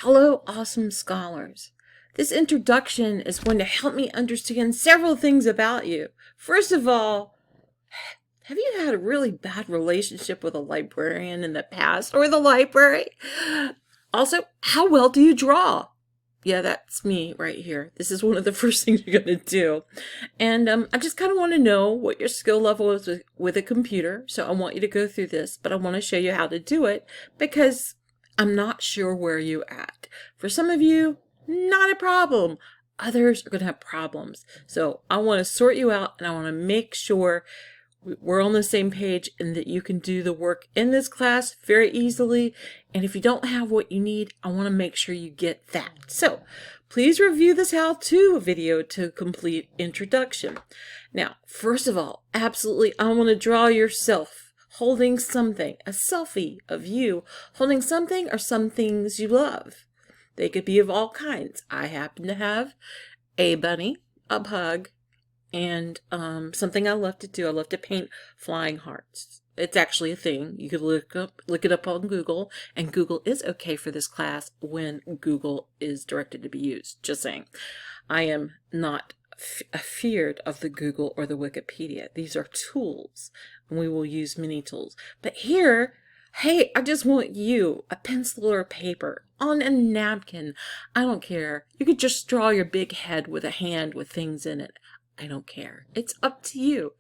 Hello, awesome scholars. This introduction is going to help me understand several things about you. First of all, have you had a really bad relationship with a librarian in the past or the library? Also, how well do you draw? Yeah, that's me right here. This is one of the first things you're going to do. And I just kind of want to know what your skill level is with a computer. So I want you to go through this, but I want to show you how to do it because I'm not sure where you're at. For some of you, not a problem. Others are going to have problems. So I want to sort you out and I want to make sure we're on the same page and that you can do the work in this class very easily. And if you don't have what you need, I want to make sure you get that. So please review this how-to video to complete introduction. Now, first of all, absolutely, I want to draw yourself holding something, a selfie of you holding something or some things you love. They could be of all kinds. I happen to have a bunny, a pug, and something I love to do. I love to paint flying hearts. It's actually a thing. You could look it up on Google, and Google is okay for this class when Google is directed to be used. Just saying. I am not afeared of the Google or the Wikipedia. These are tools, and we will use many tools. But here, hey, I just want you, a pencil or a paper, on a napkin. I don't care. You could just draw your big head with a hand with things in it. I don't care. It's up to you.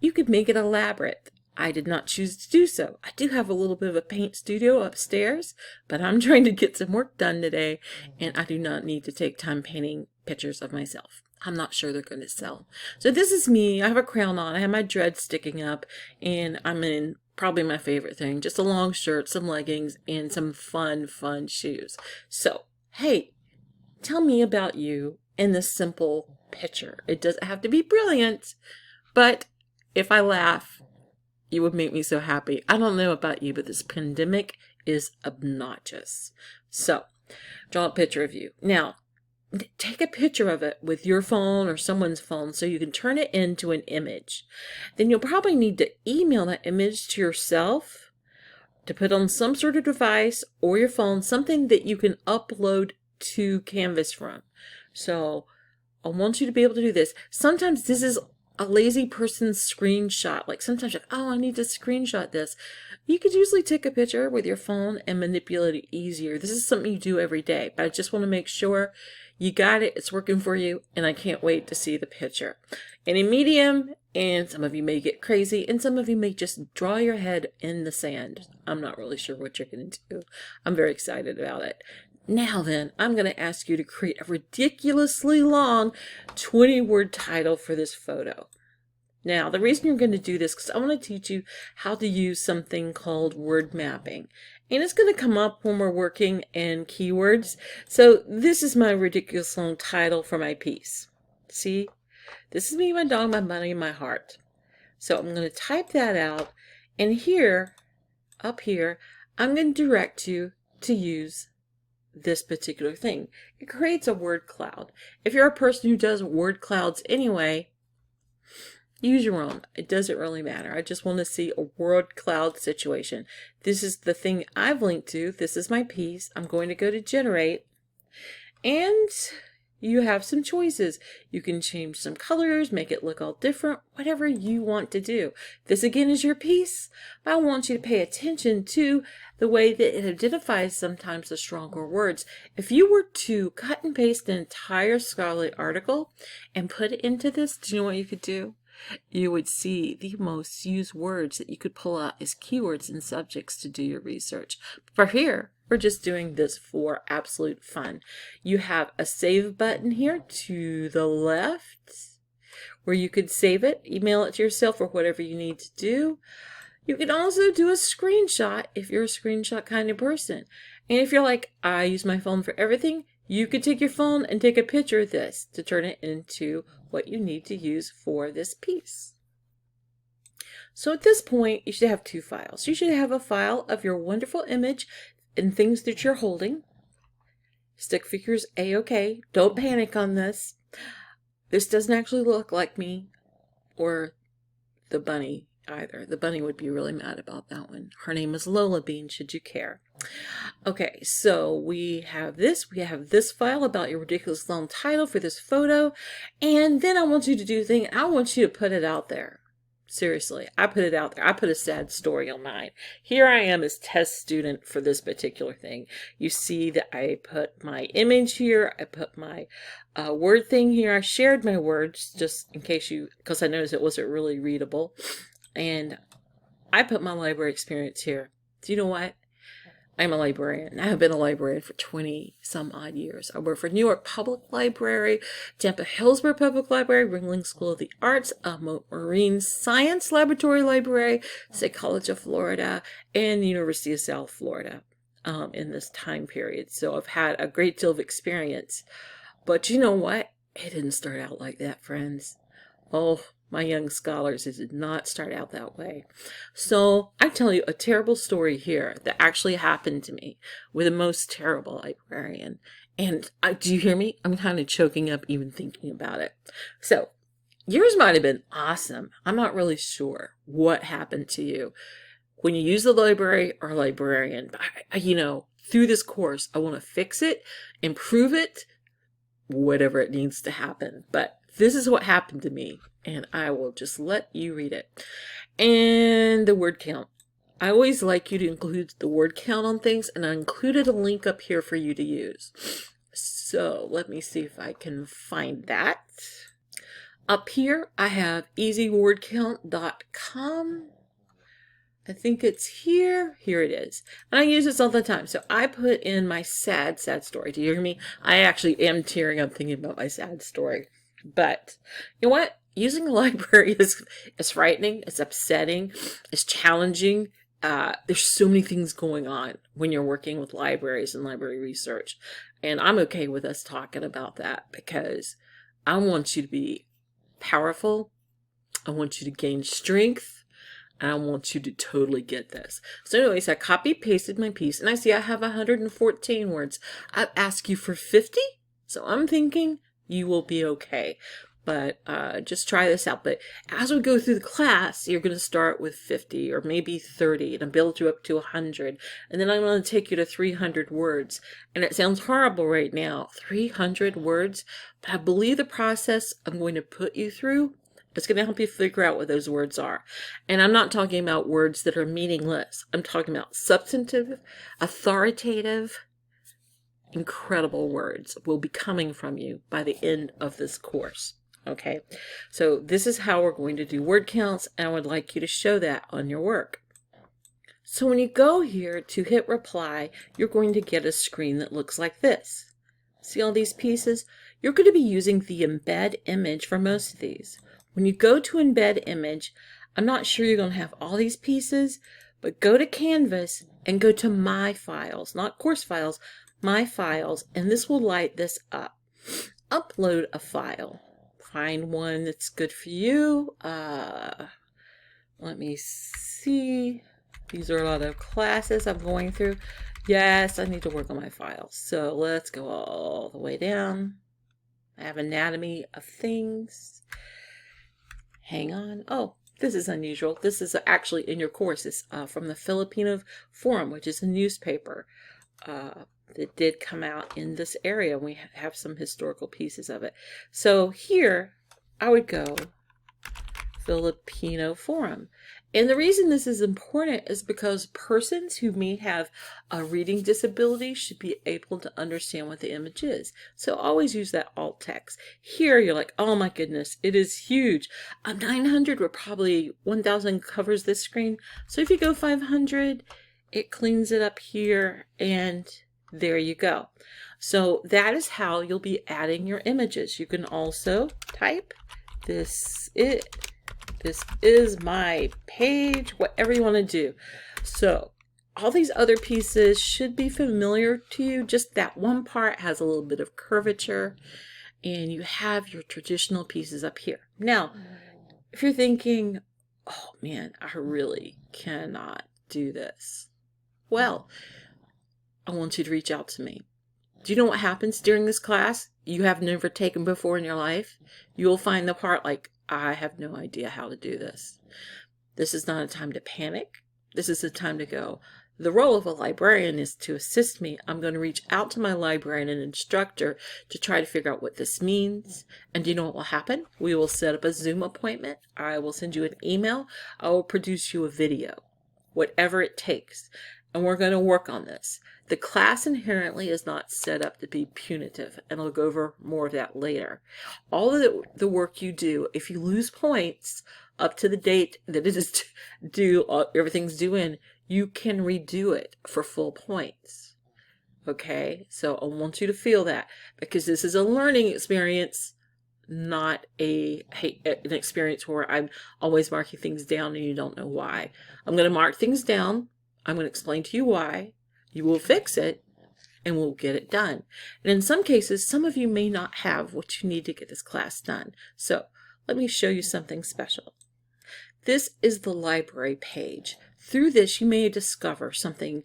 You could make it elaborate. I did not choose to do so. I do have a little bit of a paint studio upstairs, but I'm trying to get some work done today, and I do not need to take time painting pictures of myself. I'm not sure they're going to sell. So this is me. I have a crown on. I have my dreads sticking up, and I'm in probably my favorite thing, just a long shirt, some leggings, and some fun shoes. So, hey, tell me about you in this simple picture. It doesn't have to be brilliant, but if I laugh, you would make me so happy. I don't know about you, but this pandemic is obnoxious. So, draw a picture of you. Now, take a picture of it with your phone or someone's phone so you can turn it into an image. Then you'll probably need to email that image to yourself to put on some sort of device or your phone, something that you can upload to Canvas from. So I want you to be able to do this. Sometimes this is a lazy person's screenshot. Like sometimes you're like, oh, I need to screenshot this. You could usually take a picture with your phone and manipulate it easier. This is something you do every day, but I just want to make sure you got it, it's working for you, and I can't wait to see the picture. Any medium, and some of you may get crazy, and some of you may just draw your head in the sand. I'm not really sure what you're going to do. I'm very excited about it. Now then, I'm going to ask you to create a ridiculously long 20-word title for this photo. Now, the reason you're going to do this is because I want to teach you how to use something called word mapping. And it's going to come up when we're working in keywords. So this is my ridiculous long title for my piece. See? This is me, my dog, my bunny, and my heart. So I'm going to type that out. And here, up here, I'm going to direct you to use this particular thing. It creates a word cloud. If you're a person who does word clouds anyway, use your own. It doesn't really matter. I just want to see a word cloud situation. This is the thing I've linked to. This is my piece. I'm going to go to generate, and you have some choices. You can change some colors, make it look all different, whatever you want to do. This again is your piece, but I want you to pay attention to the way that it identifies sometimes the stronger words. If you were to cut and paste an entire scholarly article and put it into this, do you know what you could do? You would see the most used words that you could pull out as keywords and subjects to do your research. For here, we're just doing this for absolute fun. You have a save button here to the left where you could save it, email it to yourself or whatever you need to do. You can also do a screenshot if you're a screenshot kind of person. And if you're like, I use my phone for everything, you could take your phone and take a picture of this to turn it into what you need to use for this piece. So at this point, you should have two files. You should have a file of your wonderful image and things that you're holding. Stick figures A-okay. Don't panic on this. This doesn't actually look like me or the bunny either. The bunny would be really mad about that one. Her name is Lola Bean, should you care. Okay, so we have this file about your ridiculous long title for this photo, and then I want you to do the thing, I want you to put it out there. Seriously, I put it out there. I put a sad story on mine. Here I am as test student for this particular thing. You see that I put my image here. I put my word thing here. I shared my words just in case because I noticed it wasn't really readable. And I put my library experience here. Do you know what? I'm a librarian. I have been a librarian for 20 some odd years. I work for New York Public Library, Tampa Hillsborough Public Library, Ringling School of the Arts, Marine Science Laboratory Library, State College of Florida, and University of South Florida in this time period. So I've had a great deal of experience. But you know what? It didn't start out like that, friends. Oh, my young scholars, it did not start out that way. So I tell you a terrible story here that actually happened to me with the most terrible librarian. And do you hear me? I'm kind of choking up even thinking about it. So yours might have been awesome. I'm not really sure what happened to you when you use the library or librarian. Through this course, I want to fix it, improve it, whatever it needs to happen. But this is what happened to me, and I will just let you read it. And the word count. I always like you to include the word count on things, and I included a link up here for you to use. So let me see if I can find that. Up here, I have easywordcount.com. I think it's here. Here it is. And I use this all the time. So I put in my sad story. Do you hear me? I actually am tearing up thinking about my sad story. But you know what? Using a library is frightening. It's upsetting. It's challenging. There's so many things going on when you're working with libraries and library research. And I'm okay with us talking about that because I want you to be powerful. I want you to gain strength. And I want you to totally get this. So anyways, I copy-pasted my piece. And I see I have 114 words. I've asked you for 50. So I'm thinking you will be okay. But just try this out. But as we go through the class, you're going to start with 50 or maybe 30 and build you up to 100. And then I'm going to take you to 300 words. And it sounds horrible right now, 300 words. But I believe the process I'm going to put you through, it's going to help you figure out what those words are. And I'm not talking about words that are meaningless. I'm talking about substantive, authoritative, incredible words will be coming from you by the end of this course. Okay, so this is how we're going to do word counts, and I would like you to show that on your work. So when you go here to hit reply, you're going to get a screen that looks like this. See all these pieces? You're going to be using the embed image for most of these. When you go to embed image, I'm not sure you're going to have all these pieces, but go to Canvas and go to My Files, not Course Files, My Files, and this will light this up. Upload a file. Find one that's good for you. Let me see. These are a lot of classes I'm going through. Yes, I need to work on my files. So let's go all the way down. I have Anatomy of Things. Hang on. Oh, this is unusual. This is actually in your course. It's from the Filipino Forum, which is a newspaper that did come out in this area. We have some historical pieces of it. So here, I would go Filipino Forum. And the reason this is important is because persons who may have a reading disability should be able to understand what the image is. So always use that alt text. Here you're like, oh my goodness, it is huge. 900 or probably 1000 covers this screen. So if you go 500, it cleans it up here and there you go. So that is how you'll be adding your images. You can also type this is my page, whatever you want to do. So all these other pieces should be familiar to you. Just that one part has a little bit of curvature, and you have your traditional pieces up here. Now, if you're thinking, oh man, I really cannot do this. Well, I want you to reach out to me. Do you know what happens during this class you have never taken before in your life? You will find the part like, I have no idea how to do this. This is not a time to panic. This is a time to go, the role of a librarian is to assist me. I'm going to reach out to my librarian and instructor to try to figure out what this means. And do you know what will happen? We will set up a Zoom appointment. I will send you an email. I will produce you a video, whatever it takes. And we're going to work on this. The class inherently is not set up to be punitive, and I'll go over more of that later. All of the work you do, if you lose points up to the date that it is due, everything's due in, you can redo it for full points. Okay, so I want you to feel that, because this is a learning experience, not an experience where I'm always marking things down and you don't know why. I'm going to mark things down. I'm going to explain to you why. You will fix it, and we'll get it done. And in some cases, some of you may not have what you need to get this class done. So let me show you something special. This is the library page. Through this, you may discover something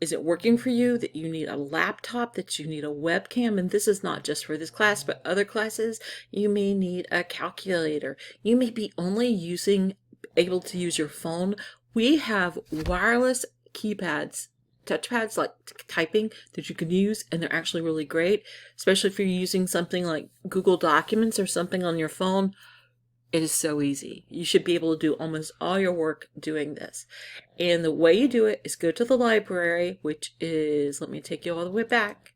isn't working for you, that you need a laptop, that you need a webcam, and this is not just for this class, but other classes. You may need a calculator. You may be only able to use your phone. We have wireless keypads, touchpads like typing that you can use, and they're actually really great, especially if you're using something like Google Documents or something on your phone. It is so easy. You should be able to do almost all your work doing this. And the way you do it is go to the library, which is, let me take you all the way back.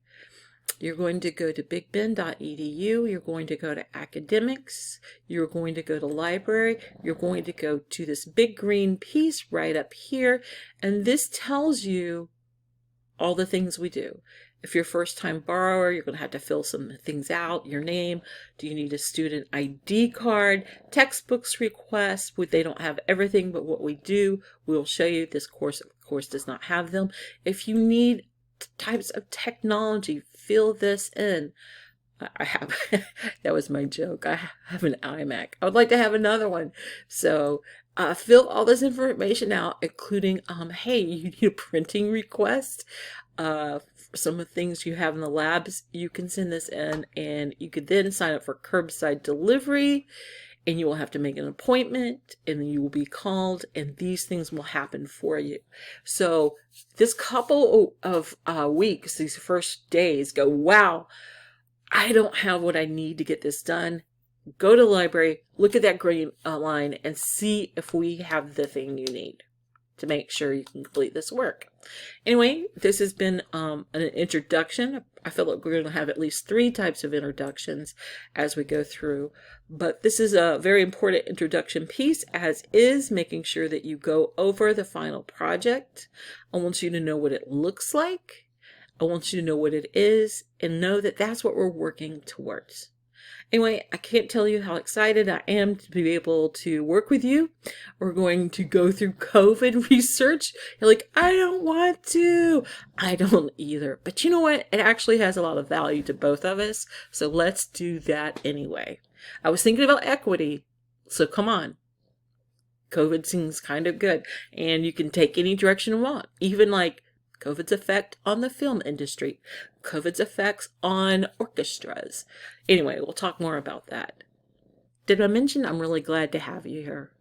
You're going to go to bigbend.edu. You're going to go to academics. You're going to go to library. You're going to go to this big green piece right up here. And this tells you all the things we do. If you're a first-time borrower, you're going to have to fill some things out. Your name. Do you need a student ID card? Textbooks requests. They don't have everything, but what we do, we'll show you. This course, of course, does not have them. If you need types of technology, fill this in. I have, that was my joke. I have an iMac. I would like to have another one. So fill all this information out, including, hey, you need a printing request. Some of the things you have in the labs, you can send this in, and you could then sign up for curbside delivery, and you will have to make an appointment, and then you will be called, and these things will happen for you. So this couple of weeks, these first days, go, wow, I don't have what I need to get this done. Go to the library, look at that green line, and see if we have the thing you need to make sure you can complete this work. Anyway, this has been an introduction. I feel like we're going to have at least 3 types of introductions as we go through. But this is a very important introduction piece, as is making sure that you go over the final project. I want you to know what it looks like. I want you to know what it is, and know that that's what we're working towards. Anyway, I can't tell you how excited I am to be able to work with you. We're going to go through COVID research. You're like, I don't want to. I don't either. But you know what? It actually has a lot of value to both of us. So let's do that anyway. I was thinking about equity. So come on. COVID seems kind of good. And you can take any direction you want. Even like COVID's effect on the film industry, COVID's effects on orchestras. Anyway, we'll talk more about that. Did I mention I'm really glad to have you here?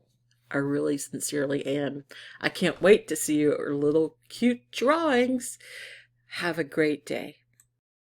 I really sincerely am. I can't wait to see your little cute drawings. Have a great day.